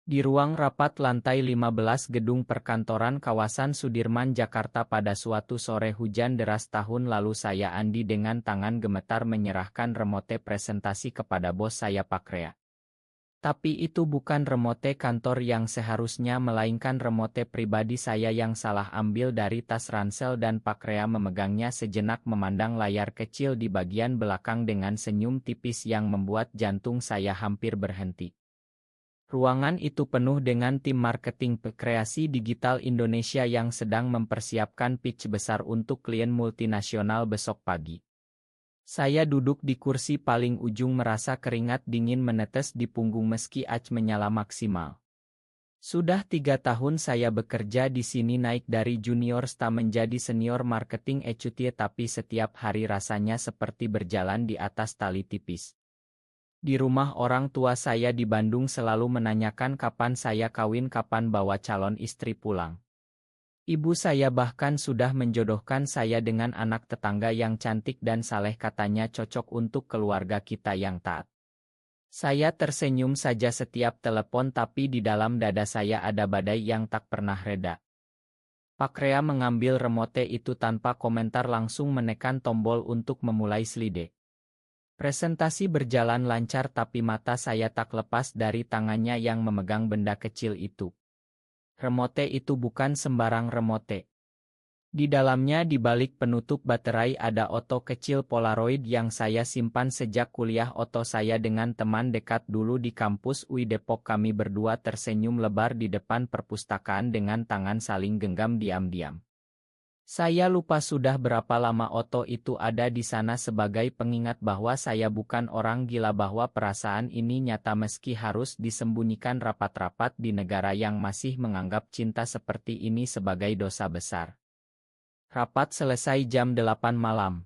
Di ruang rapat lantai 15 gedung perkantoran kawasan Sudirman, Jakarta pada suatu sore hujan deras tahun lalu saya Andi dengan tangan gemetar menyerahkan remote presentasi kepada bos saya Pak Rea. Tapi itu bukan remote kantor yang seharusnya melainkan remote pribadi saya yang salah ambil dari tas ransel dan Pak Rea memegangnya sejenak memandang layar kecil di bagian belakang dengan senyum tipis yang membuat jantung saya hampir berhenti. Ruangan itu penuh dengan tim marketing kreasi digital Indonesia yang sedang mempersiapkan pitch besar untuk klien multinasional besok pagi. Saya duduk di kursi paling ujung merasa keringat dingin menetes di punggung meski AC menyala maksimal. Sudah 3 tahun saya bekerja di sini naik dari junior staff menjadi senior marketing executive tapi setiap hari rasanya seperti berjalan di atas tali tipis. Di rumah orang tua saya di Bandung selalu menanyakan kapan saya kawin, kapan bawa calon istri pulang. Ibu saya bahkan sudah menjodohkan saya dengan anak tetangga yang cantik dan saleh, katanya cocok untuk keluarga kita yang taat. Saya tersenyum saja setiap telepon tapi di dalam dada saya ada badai yang tak pernah reda. Pak Rea mengambil remote itu tanpa komentar langsung menekan tombol untuk memulai slide. Presentasi berjalan lancar tapi mata saya tak lepas dari tangannya yang memegang benda kecil itu. Remote itu bukan sembarang remote. Di dalamnya di balik penutup baterai ada oto kecil Polaroid yang saya simpan sejak kuliah. Oto saya dengan teman dekat dulu di kampus UI Depok. Kami berdua tersenyum lebar di depan perpustakaan dengan tangan saling genggam diam-diam. Saya lupa sudah berapa lama oto itu ada di sana sebagai pengingat bahwa saya bukan orang gila, bahwa perasaan ini nyata meski harus disembunyikan rapat-rapat di negara yang masih menganggap cinta seperti ini sebagai dosa besar. Rapat selesai jam 8 malam.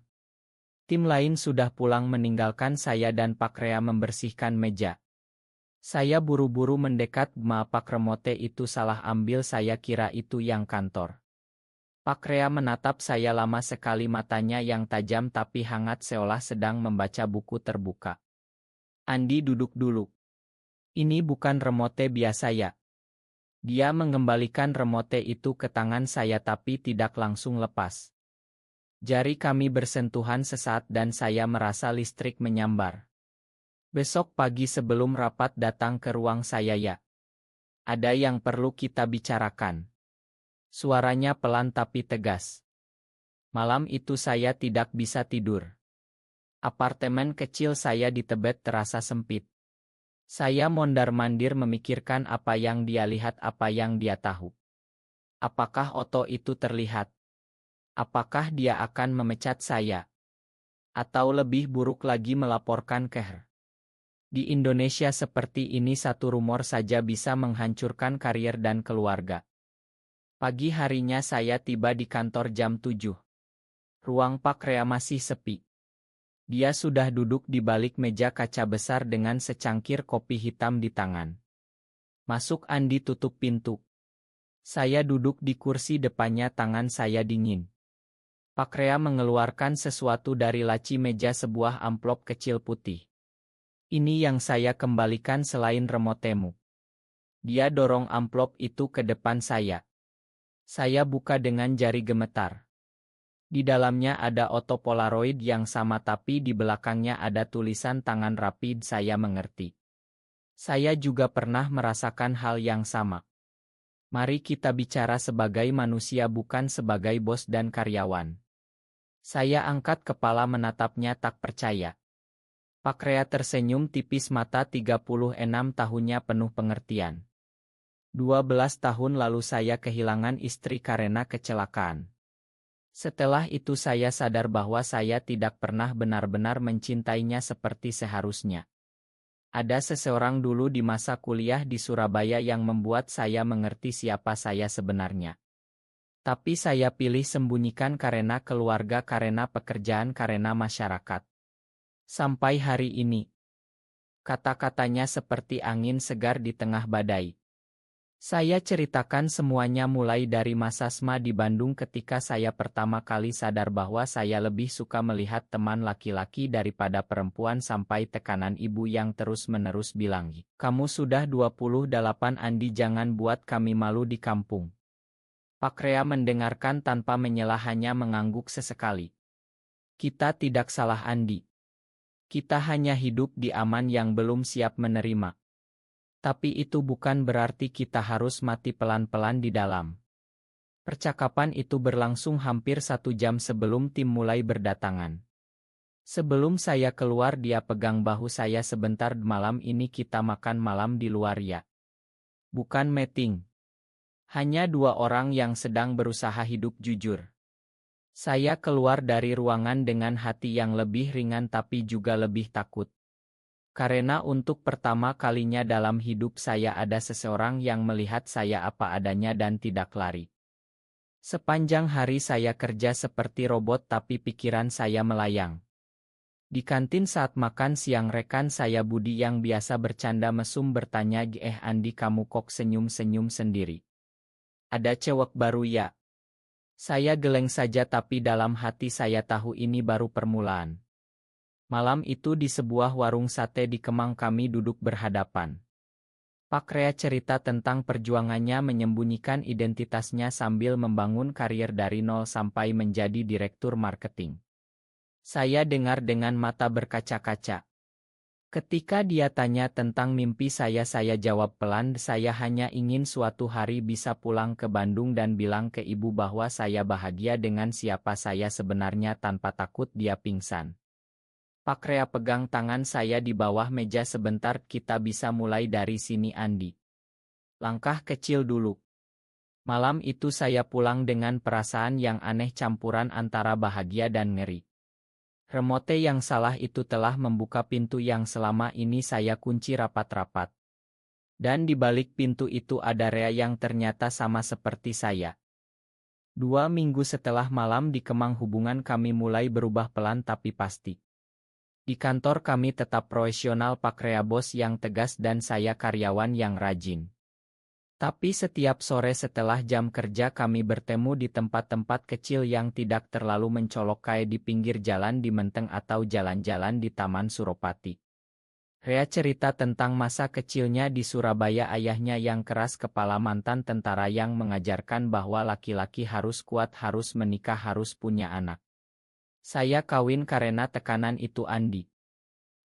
Tim lain sudah pulang meninggalkan saya dan Pak Rea membersihkan meja. Saya buru-buru mendekat, maaf Pak, remote itu salah ambil, saya kira itu yang kantor. Pak Rea menatap saya lama sekali, matanya yang tajam tapi hangat seolah sedang membaca buku terbuka. Andi, duduk dulu. Ini bukan remote biasa ya. Dia mengembalikan remote itu ke tangan saya tapi tidak langsung lepas. Jari kami bersentuhan sesaat dan saya merasa listrik menyambar. Besok pagi sebelum rapat datang ke ruang saya ya. Ada yang perlu kita bicarakan. Suaranya pelan tapi tegas. Malam itu saya tidak bisa tidur. Apartemen kecil saya di Tebet terasa sempit. Saya mondar-mandir memikirkan apa yang dia lihat, apa yang dia tahu. Apakah oto itu terlihat? Apakah dia akan memecat saya? Atau lebih buruk lagi melaporkan ke HR? Di Indonesia seperti ini satu rumor saja bisa menghancurkan karier dan keluarga. Pagi harinya saya tiba di kantor jam 7. Ruang Pak Rea masih sepi. Dia sudah duduk di balik meja kaca besar dengan secangkir kopi hitam di tangan. Masuk Andi, tutup pintu. Saya duduk di kursi depannya, tangan saya dingin. Pak Rea mengeluarkan sesuatu dari laci meja, sebuah amplop kecil putih. Ini yang saya kembalikan selain remotemu. Dia dorong amplop itu ke depan saya. Saya buka dengan jari gemetar. Di dalamnya ada oto Polaroid yang sama tapi di belakangnya ada tulisan tangan rapi. Saya mengerti. Saya juga pernah merasakan hal yang sama. Mari kita bicara sebagai manusia bukan sebagai bos dan karyawan. Saya angkat kepala menatapnya tak percaya. Pak Rea tersenyum tipis, mata 36 tahunnya penuh pengertian. 12 tahun lalu saya kehilangan istri karena kecelakaan. Setelah itu saya sadar bahwa saya tidak pernah benar-benar mencintainya seperti seharusnya. Ada seseorang dulu di masa kuliah di Surabaya yang membuat saya mengerti siapa saya sebenarnya. Tapi saya pilih sembunyikan karena keluarga, karena pekerjaan, karena masyarakat. Sampai hari ini. Kata-katanya seperti angin segar di tengah badai. Saya ceritakan semuanya mulai dari masa SMA di Bandung ketika saya pertama kali sadar bahwa saya lebih suka melihat teman laki-laki daripada perempuan sampai tekanan ibu yang terus-menerus bilang, "Kamu sudah 28 Andi, jangan buat kami malu di kampung." Pak Rea mendengarkan tanpa menyela, hanya mengangguk sesekali. "Kita tidak salah Andi. Kita hanya hidup di aman yang belum siap menerima. Tapi itu bukan berarti kita harus mati pelan-pelan di dalam." Percakapan itu berlangsung hampir 1 jam sebelum tim mulai berdatangan. Sebelum saya keluar, dia pegang bahu saya sebentar. "Malam ini kita makan malam di luar ya. Bukan meeting. Hanya 2 orang yang sedang berusaha hidup jujur." Saya keluar dari ruangan dengan hati yang lebih ringan tapi juga lebih takut. Karena untuk pertama kalinya dalam hidup saya ada seseorang yang melihat saya apa adanya dan tidak lari. Sepanjang hari saya kerja seperti robot tapi pikiran saya melayang. Di kantin saat makan siang, rekan saya Budi yang biasa bercanda mesum bertanya, Andi, kamu kok senyum-senyum sendiri? Ada cewek baru ya?" Saya geleng saja tapi dalam hati saya tahu ini baru permulaan. Malam itu di sebuah warung sate di Kemang kami duduk berhadapan. Pak Rea cerita tentang perjuangannya menyembunyikan identitasnya sambil membangun karir dari nol sampai menjadi direktur marketing. Saya dengar dengan mata berkaca-kaca. Ketika dia tanya tentang mimpi saya jawab pelan, saya hanya ingin suatu hari bisa pulang ke Bandung dan bilang ke ibu bahwa saya bahagia dengan siapa saya sebenarnya tanpa takut dia pingsan. Pak Rea pegang tangan saya di bawah meja sebentar. "Kita bisa mulai dari sini Andi. Langkah kecil dulu." Malam itu saya pulang dengan perasaan yang aneh, campuran antara bahagia dan ngeri. Remote yang salah itu telah membuka pintu yang selama ini saya kunci rapat-rapat. Dan di balik pintu itu ada Rea yang ternyata sama seperti saya. 2 minggu setelah malam di Kemang, hubungan kami mulai berubah pelan tapi pasti. Di kantor kami tetap profesional, Pak Rea bos yang tegas dan saya karyawan yang rajin. Tapi setiap sore setelah jam kerja kami bertemu di tempat-tempat kecil yang tidak terlalu mencolok kayak di pinggir jalan di Menteng atau jalan-jalan di Taman Suropati. Rea cerita tentang masa kecilnya di Surabaya, ayahnya yang keras kepala, mantan tentara yang mengajarkan bahwa laki-laki harus kuat, harus menikah, harus punya anak. Saya kawin karena tekanan itu Andi.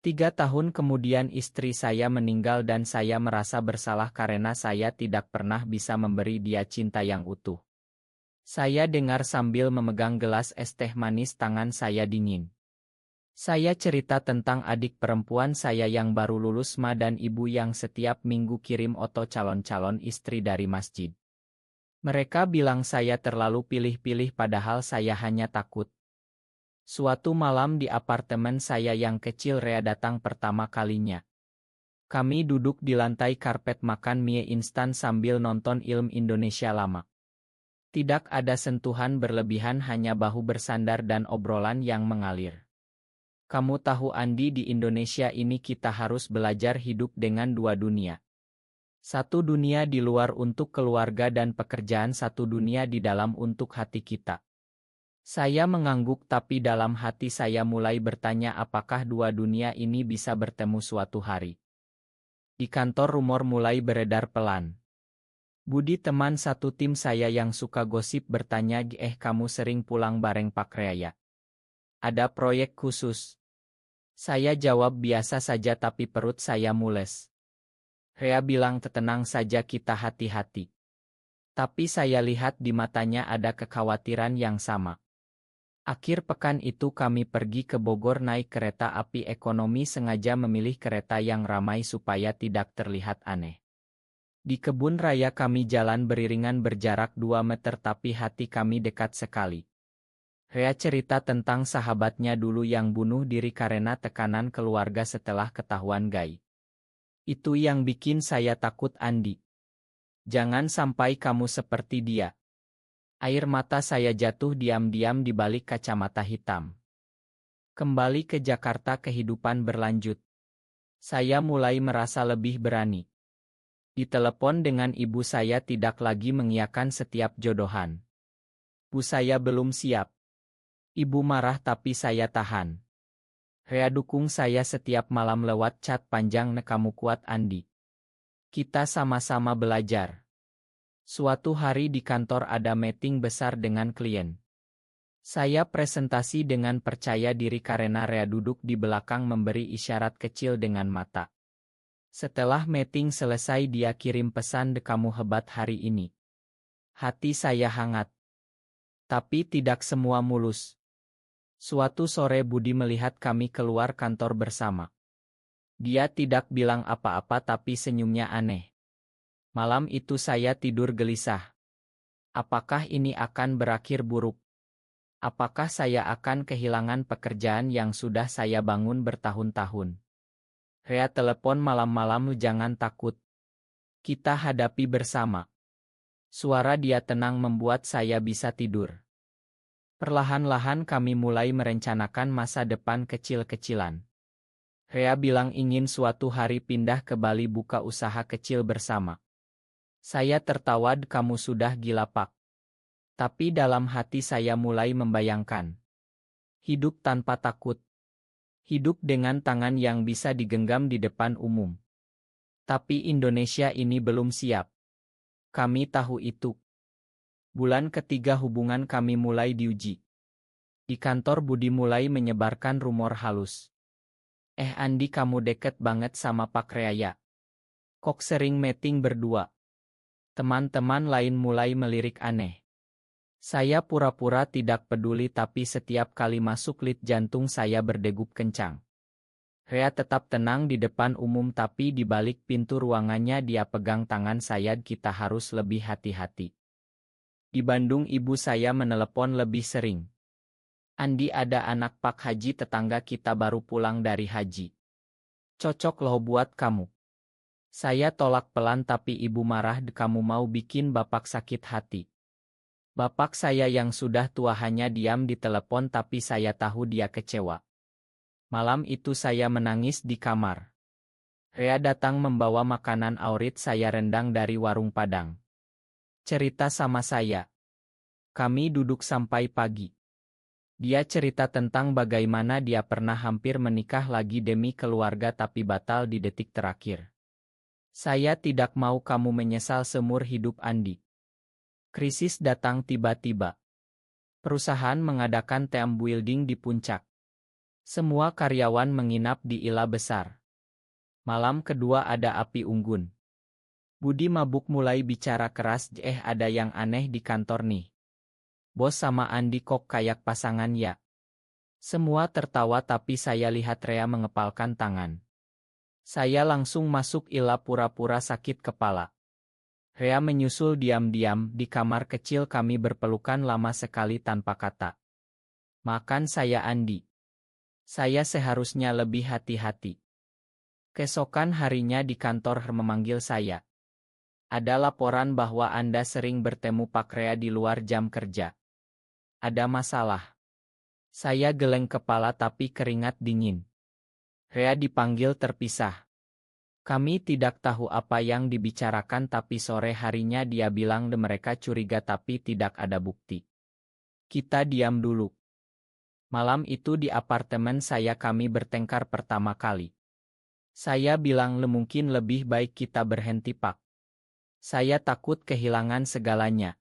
3 tahun kemudian istri saya meninggal dan saya merasa bersalah karena saya tidak pernah bisa memberi dia cinta yang utuh. Saya dengar sambil memegang gelas es teh manis, tangan saya dingin. Saya cerita tentang adik perempuan saya yang baru lulus SMA dan ibu yang setiap minggu kirim foto calon-calon istri dari masjid. Mereka bilang saya terlalu pilih-pilih padahal saya hanya takut. Suatu malam di apartemen saya yang kecil, Rea datang pertama kalinya. Kami duduk di lantai karpet makan mie instan sambil nonton film Indonesia lama. Tidak ada sentuhan berlebihan, hanya bahu bersandar dan obrolan yang mengalir. "Kamu tahu Andi, di Indonesia ini kita harus belajar hidup dengan 2 dunia. Satu dunia di luar untuk keluarga dan pekerjaan, satu dunia di dalam untuk hati kita." Saya mengangguk tapi dalam hati saya mulai bertanya, apakah 2 dunia ini bisa bertemu suatu hari? Di kantor rumor mulai beredar pelan. Budi, teman satu tim saya yang suka gosip, bertanya, kamu sering pulang bareng Pak Rea ya? Ada proyek khusus?" Saya jawab biasa saja tapi perut saya mules. Rea bilang, "Tenang saja, kita hati-hati." Tapi saya lihat di matanya ada kekhawatiran yang sama. Akhir pekan itu kami pergi ke Bogor naik kereta api ekonomi, sengaja memilih kereta yang ramai supaya tidak terlihat aneh. Di kebun raya kami jalan beriringan berjarak 2 meter tapi hati kami dekat sekali. Rea cerita tentang sahabatnya dulu yang bunuh diri karena tekanan keluarga setelah ketahuan gay. "Itu yang bikin saya takut Andi. Jangan sampai kamu seperti dia." Air mata saya jatuh diam-diam di balik kacamata hitam. Kembali ke Jakarta, kehidupan berlanjut. Saya mulai merasa lebih berani. Ditelepon dengan ibu saya tidak lagi mengiyakan setiap jodohan. Bu saya belum siap. Ibu marah tapi saya tahan. Rea dukung saya setiap malam lewat chat panjang kamu kuat Andi. Kita sama-sama belajar. Suatu hari di kantor ada meeting besar dengan klien. Saya presentasi dengan percaya diri karena Rea duduk di belakang memberi isyarat kecil dengan mata. Setelah meeting selesai dia kirim pesan kamu hebat hari ini. Hati saya hangat. Tapi tidak semua mulus. Suatu sore Budi melihat kami keluar kantor bersama. Dia tidak bilang apa-apa tapi senyumnya aneh. Malam itu saya tidur gelisah. Apakah ini akan berakhir buruk? Apakah saya akan kehilangan pekerjaan yang sudah saya bangun bertahun-tahun? Rea telepon malam-malam, jangan takut. Kita hadapi bersama. Suara dia tenang membuat saya bisa tidur. Perlahan-lahan kami mulai merencanakan masa depan kecil-kecilan. Rea bilang ingin suatu hari pindah ke Bali buka usaha kecil bersama. Saya tertawa, kamu sudah gila Pak. Tapi dalam hati saya mulai membayangkan. Hidup tanpa takut. Hidup dengan tangan yang bisa digenggam di depan umum. Tapi Indonesia ini belum siap. Kami tahu itu. Bulan ketiga hubungan kami mulai diuji. Di kantor Budi mulai menyebarkan rumor halus. Andi, kamu deket banget sama Pak Rea. Kok sering meeting berdua? Teman-teman lain mulai melirik aneh. Saya pura-pura tidak peduli tapi setiap kali masuk lift jantung saya berdegup kencang. Rea tetap tenang di depan umum tapi di balik pintu ruangannya dia pegang tangan saya, kita harus lebih hati-hati. Di Bandung ibu saya menelepon lebih sering. Andi, ada anak Pak Haji tetangga kita baru pulang dari haji. Cocok loh buat kamu. Saya tolak pelan tapi ibu marah, kamu mau bikin bapak sakit hati. Bapak saya yang sudah tua hanya diam di telepon tapi saya tahu dia kecewa. Malam itu saya menangis di kamar. Rea datang membawa makanan aurit saya rendang dari warung Padang. Cerita sama saya. Kami duduk sampai pagi. Dia cerita tentang bagaimana dia pernah hampir menikah lagi demi keluarga tapi batal di detik terakhir. Saya tidak mau kamu menyesal seumur hidup Andi. Krisis datang tiba-tiba. Perusahaan mengadakan team building di puncak. Semua karyawan menginap di Ila Besar. Malam kedua ada api unggun. Budi mabuk mulai bicara keras, ada yang aneh di kantor nih. Bos sama Andi kok kayak pasangan ya? Semua tertawa tapi saya lihat Rea mengepalkan tangan. Saya langsung masuk Ila pura-pura sakit kepala. Rea menyusul diam-diam, di kamar kecil kami berpelukan lama sekali tanpa kata. Makan saya Andi. Saya seharusnya lebih hati-hati. Keesokan harinya di kantor memanggil saya. Ada laporan bahwa Anda sering bertemu Pak Rea di luar jam kerja. Ada masalah. Saya geleng kepala tapi keringat dingin. Rea dipanggil terpisah. Kami tidak tahu apa yang dibicarakan tapi sore harinya dia bilang mereka curiga tapi tidak ada bukti. Kita diam dulu. Malam itu di apartemen saya kami bertengkar pertama kali. Saya bilang mungkin lebih baik kita berhenti Pak. Saya takut kehilangan segalanya.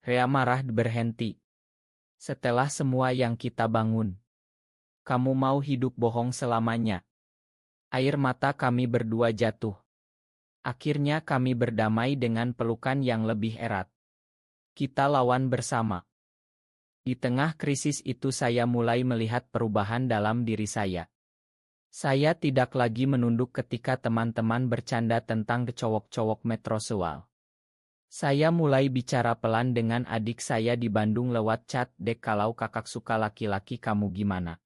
Rea marah, berhenti. Setelah semua yang kita bangun. Kamu mau hidup bohong selamanya? Air mata kami berdua jatuh. Akhirnya kami berdamai dengan pelukan yang lebih erat. Kita lawan bersama. Di tengah krisis itu saya mulai melihat perubahan dalam diri saya. Saya tidak lagi menunduk ketika teman-teman bercanda tentang cowok-cowok metroseksual. Saya mulai bicara pelan dengan adik saya di Bandung lewat chat, dek kalau kakak suka laki-laki kamu gimana?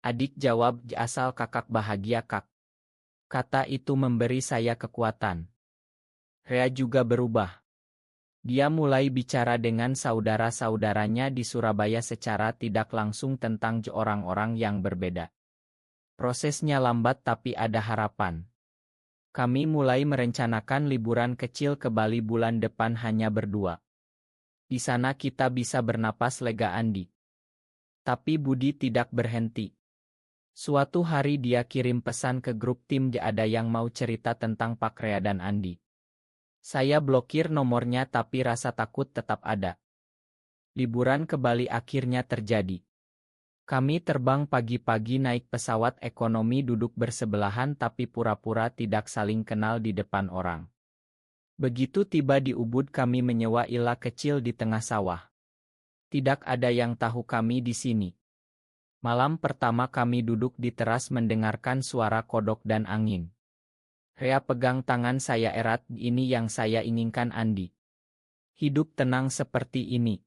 Adik jawab, asal kakak bahagia kak. Kata itu memberi saya kekuatan. Rea juga berubah. Dia mulai bicara dengan saudara-saudaranya di Surabaya secara tidak langsung tentang orang-orang yang berbeda. Prosesnya lambat tapi ada harapan. Kami mulai merencanakan liburan kecil ke Bali bulan depan hanya berdua. Di sana kita bisa bernapas lega, Andi. Tapi Budi tidak berhenti. Suatu hari dia kirim pesan ke grup tim, ada yang mau cerita tentang Pak Rea dan Andi. Saya blokir nomornya tapi rasa takut tetap ada. Liburan ke Bali akhirnya terjadi. Kami terbang pagi-pagi naik pesawat ekonomi, duduk bersebelahan tapi pura-pura tidak saling kenal di depan orang. Begitu tiba di Ubud kami menyewa villa kecil di tengah sawah. Tidak ada yang tahu kami di sini. Malam pertama kami duduk di teras mendengarkan suara kodok dan angin. Rea pegang tangan saya erat, ini yang saya inginkan, Andi. Hidup tenang seperti ini.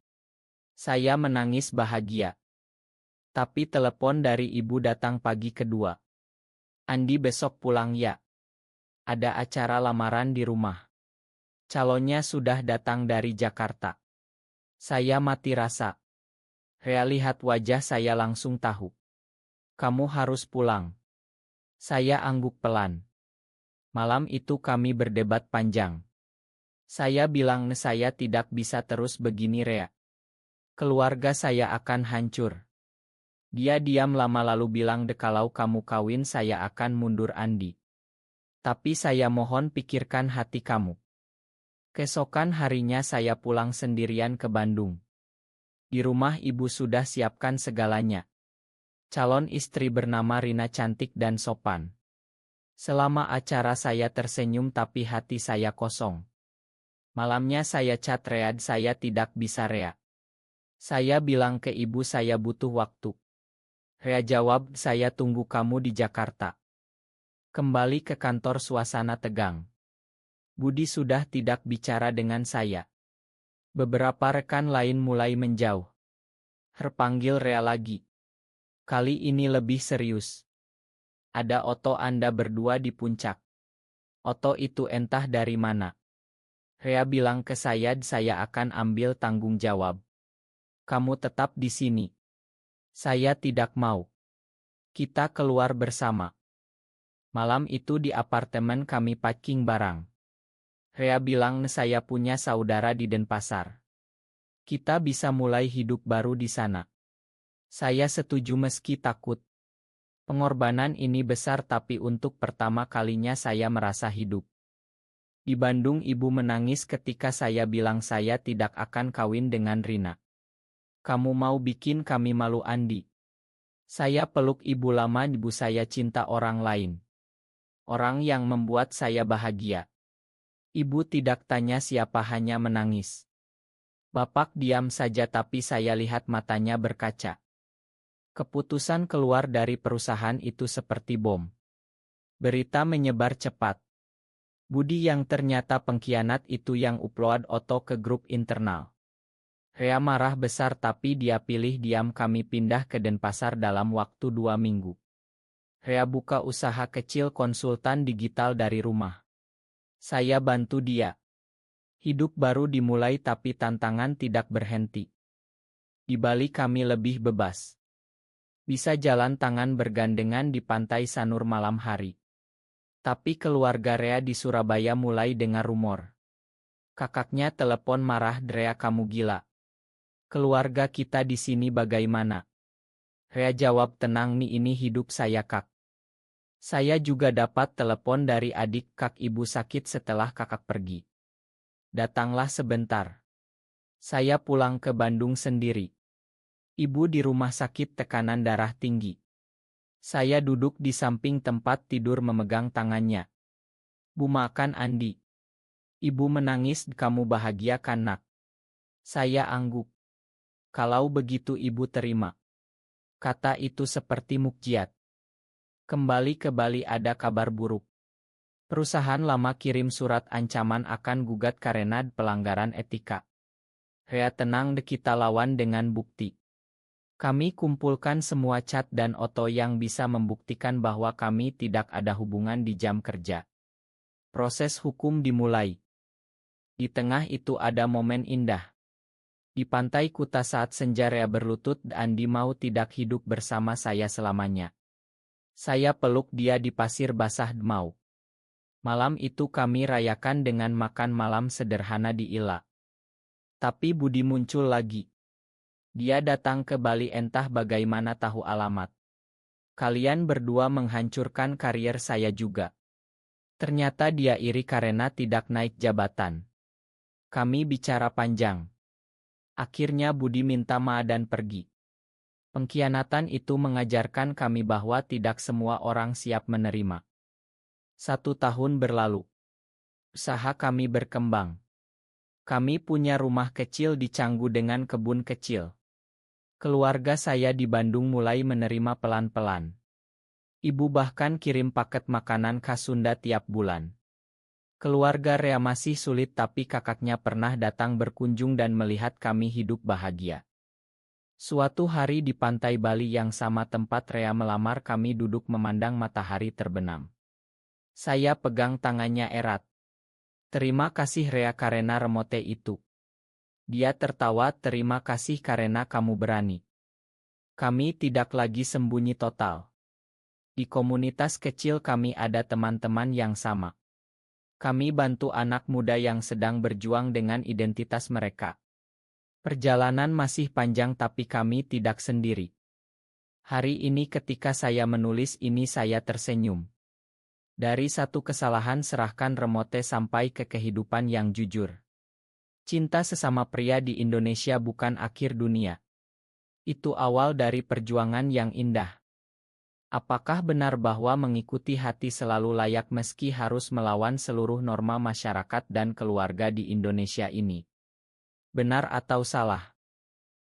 Saya menangis bahagia. Tapi telepon dari ibu datang pagi kedua. Andi besok pulang ya. Ada acara lamaran di rumah. Calonnya sudah datang dari Jakarta. Saya mati rasa. Rea lihat wajah saya langsung tahu. Kamu harus pulang. Saya angguk pelan. Malam itu kami berdebat panjang. Saya bilang saya tidak bisa terus begini, Rea. Keluarga saya akan hancur. Dia diam lama lalu bilang, kalau kamu kawin saya akan mundur, Andi. Tapi saya mohon pikirkan hati kamu. Keesokan harinya saya pulang sendirian ke Bandung. Di rumah ibu sudah siapkan segalanya. Calon istri bernama Rina cantik dan sopan. Selama acara saya tersenyum tapi hati saya kosong. Malamnya saya chat Rea, saya tidak bisa, Rea. Saya bilang ke ibu saya butuh waktu. Rea jawab, saya tunggu kamu di Jakarta. Kembali ke kantor suasana tegang. Budi sudah tidak bicara dengan saya. Beberapa rekan lain mulai menjauh. Terpanggil Rea lagi. Kali ini lebih serius. Ada Oto, Anda berdua di puncak. Oto itu entah dari mana. Rea bilang ke saya akan ambil tanggung jawab. Kamu tetap di sini. Saya tidak mau. Kita keluar bersama. Malam itu di apartemen kami packing barang. Rea bilang saya punya saudara di Denpasar. Kita bisa mulai hidup baru di sana. Saya setuju meski takut. Pengorbanan ini besar tapi untuk pertama kalinya saya merasa hidup. Di Bandung ibu menangis ketika saya bilang saya tidak akan kawin dengan Rina. Kamu mau bikin kami malu, Andi. Saya peluk ibu, lama ibu saya cinta orang lain. Orang yang membuat saya bahagia. Ibu tidak tanya siapa, hanya menangis. Bapak diam saja tapi saya lihat matanya berkaca. Keputusan keluar dari perusahaan itu seperti bom. Berita menyebar cepat. Budi yang ternyata pengkhianat itu yang upload Oto ke grup internal. Rea marah besar tapi dia pilih diam, kami pindah ke Denpasar dalam waktu 2 minggu. Rea buka usaha kecil konsultan digital dari rumah. Saya bantu dia. Hidup baru dimulai tapi tantangan tidak berhenti. Di Bali kami lebih bebas. Bisa jalan tangan bergandengan di pantai Sanur malam hari. Tapi keluarga Rea di Surabaya mulai dengar rumor. Kakaknya telepon marah, Rea kamu gila. Keluarga kita di sini bagaimana? Rea jawab, tenang nih, ini hidup saya, Kak. Saya juga dapat telepon dari adik Kak, ibu sakit setelah kakak pergi. Datanglah sebentar. Saya pulang ke Bandung sendiri. Ibu di rumah sakit tekanan darah tinggi. Saya duduk di samping tempat tidur memegang tangannya. Bu, makan, Andi. Ibu menangis, kamu bahagia kan, Nak? Saya angguk. Kalau begitu ibu terima. Kata itu seperti mukjizat. Kembali ke Bali ada kabar buruk. Perusahaan lama kirim surat ancaman akan gugat karena pelanggaran etika. Rea tenang, kita lawan dengan bukti. Kami kumpulkan semua chat dan Oto yang bisa membuktikan bahwa kami tidak ada hubungan di jam kerja. Proses hukum dimulai. Di tengah itu ada momen indah. Di pantai Kuta saat senja Rea berlutut, Andi mau tidak hidup bersama saya selamanya. Saya peluk dia di pasir basah, mau. Malam itu kami rayakan dengan makan malam sederhana di Ila. Tapi Budi muncul lagi. Dia datang ke Bali entah bagaimana tahu alamat. Kalian berdua menghancurkan karier saya juga. Ternyata dia iri karena tidak naik jabatan. Kami bicara panjang. Akhirnya Budi minta maaf dan pergi. Pengkhianatan itu mengajarkan kami bahwa tidak semua orang siap menerima. 1 tahun berlalu. Usaha kami berkembang. Kami punya rumah kecil di Canggu dengan kebun kecil. Keluarga saya di Bandung mulai menerima pelan-pelan. Ibu bahkan kirim paket makanan khas Sunda tiap bulan. Keluarga Rea masih sulit tapi kakaknya pernah datang berkunjung dan melihat kami hidup bahagia. Suatu hari di pantai Bali yang sama tempat Rea melamar kami duduk memandang matahari terbenam. Saya pegang tangannya erat. Terima kasih Rea karena remote itu. Dia tertawa, terima kasih karena kamu berani. Kami tidak lagi sembunyi total. Di komunitas kecil kami ada teman-teman yang sama. Kami bantu anak muda yang sedang berjuang dengan identitas mereka. Perjalanan masih panjang tapi kami tidak sendiri. Hari ini ketika saya menulis ini saya tersenyum. Dari satu kesalahan serahkan remote sampai ke kehidupan yang jujur. Cinta sesama pria di Indonesia bukan akhir dunia. Itu awal dari perjuangan yang indah. Apakah benar bahwa mengikuti hati selalu layak meski harus melawan seluruh norma masyarakat dan keluarga di Indonesia ini? Benar atau salah?